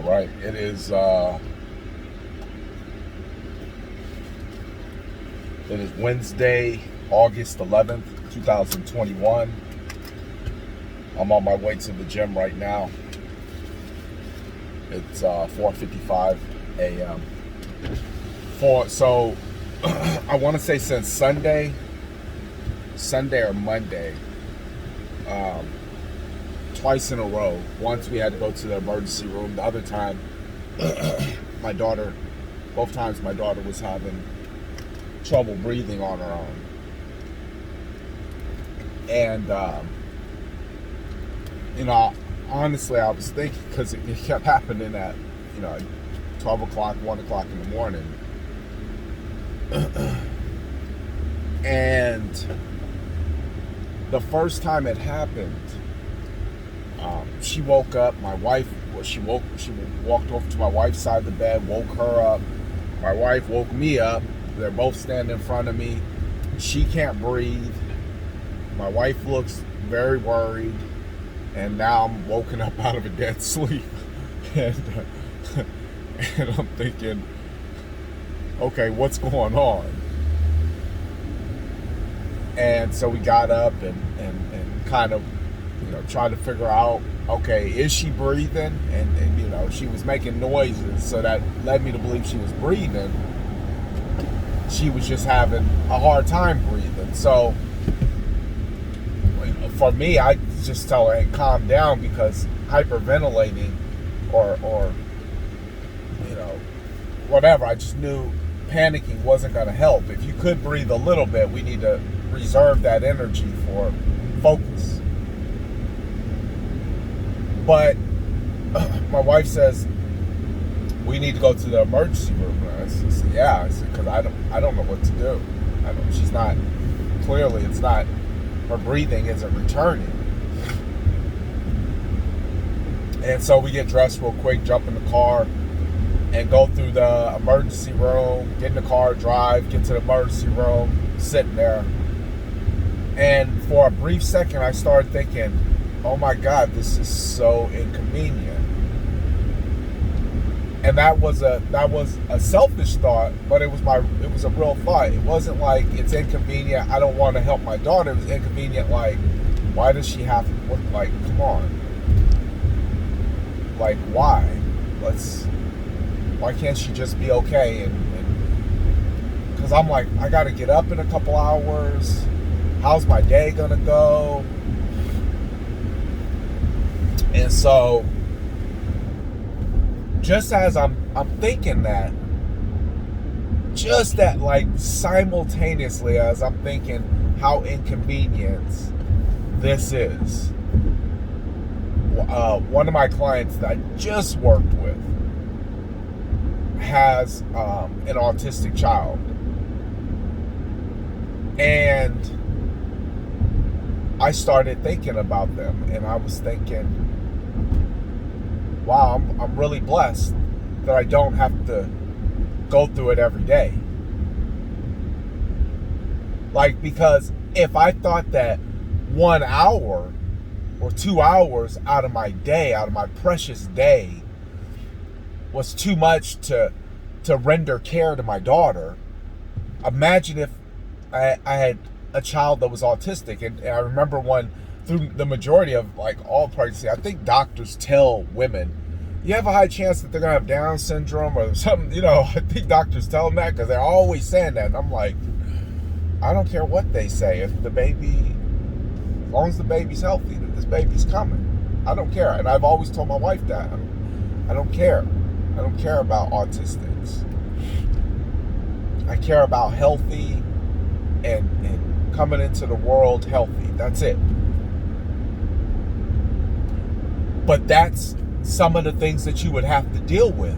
right. It is Wednesday, August 11th, 2021. I'm on my way to the gym right now. It's 4:55 a.m. So I want to say since Sunday or Monday, twice in a row. Once we had to go to the emergency room. The other time, both times my daughter was having trouble breathing on her own. And, honestly, I was thinking, because it kept happening at, 12 o'clock, 1 o'clock in the morning. And the first time it happened, she woke up. She walked over to my wife's side of the bed, woke her up. My wife woke me up. They're both standing in front of me. She can't breathe. My wife looks very worried. And now I'm woken up out of a dead sleep. And I'm thinking, okay, what's going on? And so we got up and kind of, tried to figure out, okay, is she breathing? And she was making noises, so that led me to believe she was breathing. She was just having a hard time breathing. So for me, I just tell her, hey, calm down, because hyperventilating or whatever, I just knew panicking wasn't going to help. If you could breathe a little bit, we need to reserve that energy for focus. But my wife says, we need to go to the emergency room. And I said, yeah. I said, because I don't know what to do. It's not, her breathing isn't returning. And so we get dressed real quick, jump in the car, and go through the emergency room, get in the car, drive, get to the emergency room, sitting there. And for a brief second, I started thinking, oh my God, this is so inconvenient. And that was a selfish thought, but it was a real thought. It wasn't like it's inconvenient, I don't want to help my daughter. It was inconvenient, like, why does she have to work? Like, come on. Like, why? Why can't she just be okay? And because I'm like, I got to get up in a couple hours. How's my day gonna go? And so, just as I'm thinking that, like simultaneously as I'm thinking how inconvenient this is, one of my clients that I just worked with has an autistic child. And I started thinking about them, and I was thinking, wow, I'm really blessed that I don't have to go through it every day. Like, because if I thought that 1 hour or 2 hours out of my day, out of my precious day, was too much to render care to my daughter, imagine if I had a child that was autistic. And I remember through the majority of like all pregnancy, I think doctors tell women, you have a high chance that they're gonna have Down syndrome or something. I think doctors tell them that because they're always saying that. And I'm like, I don't care what they say. As long as the baby's healthy, this baby's coming. I don't care. And I've always told my wife that. I don't care. I don't care about autistics. I care about healthy and coming into the world healthy. That's it. But that's some of the things that you would have to deal with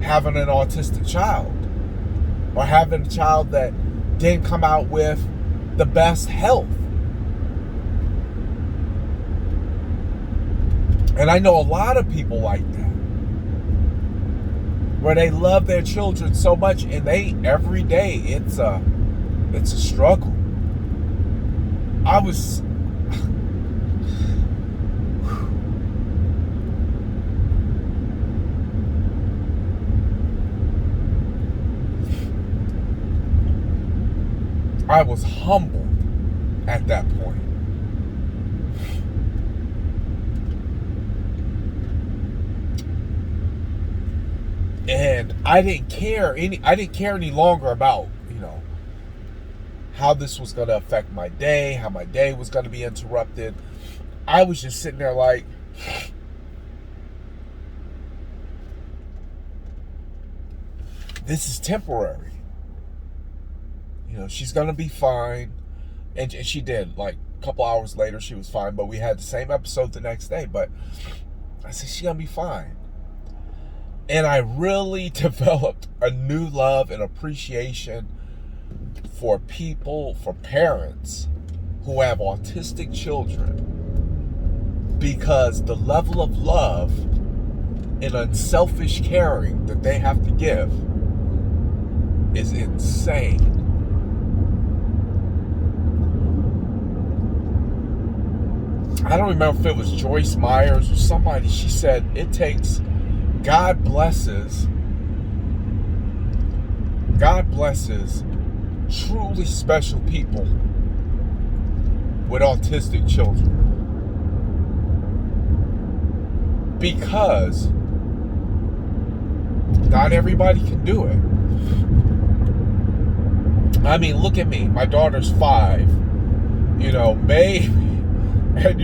having an autistic child, or having a child that didn't come out with the best health. And I know a lot of people like that, where they love their children so much, and every day it's a struggle. I was humbled at that point. And I didn't care any longer about, how this was going to affect my day, how my day was going to be interrupted. I was just sitting there like, this is temporary. She's going to be fine. And she did. Like, a couple hours later, she was fine. But we had the same episode the next day. But I said, she's going to be fine. And I really developed a new love and appreciation for people, for parents who have autistic children, because the level of love and unselfish caring that they have to give is insane. I don't remember if it was Joyce Myers or somebody. She said it takes, God blesses truly special people with autistic children, because not everybody can do it. I mean, look at me. My daughter's 5. Maybe, and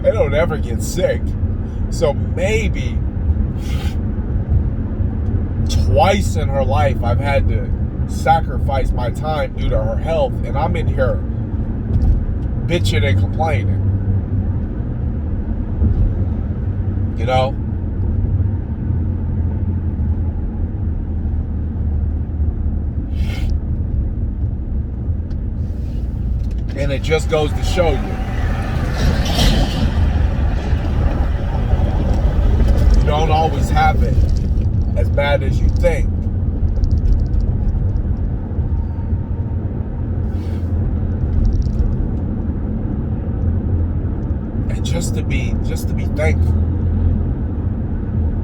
they don't ever get sick. So maybe twice in her life I've had to sacrifice my time due to her health, and I'm in here bitching and complaining. And it just goes to show you, you don't always have it as bad as you think. And just to be thankful.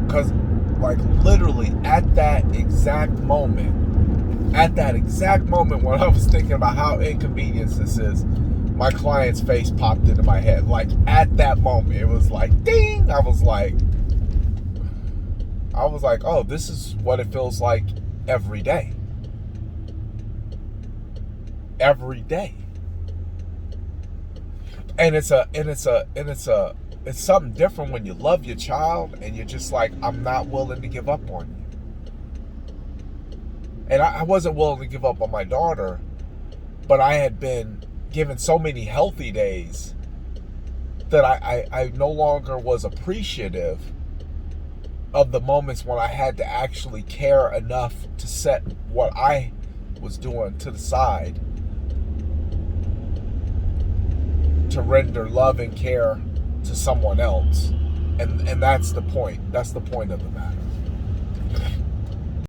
Because, like, literally at that exact moment when I was thinking about how inconvenient this is, my client's face popped into my head. Like, at that moment, it was like, ding! I was like, oh, this is what it feels like every day. Every day. And it's something different when you love your child and you're just like, I'm not willing to give up on you. And I wasn't willing to give up on my daughter, but I had been given so many healthy days that I no longer was appreciative of the moments when I had to actually care enough to set what I was doing to the side to render love and care to someone else. And that's the point. That's the point of the matter.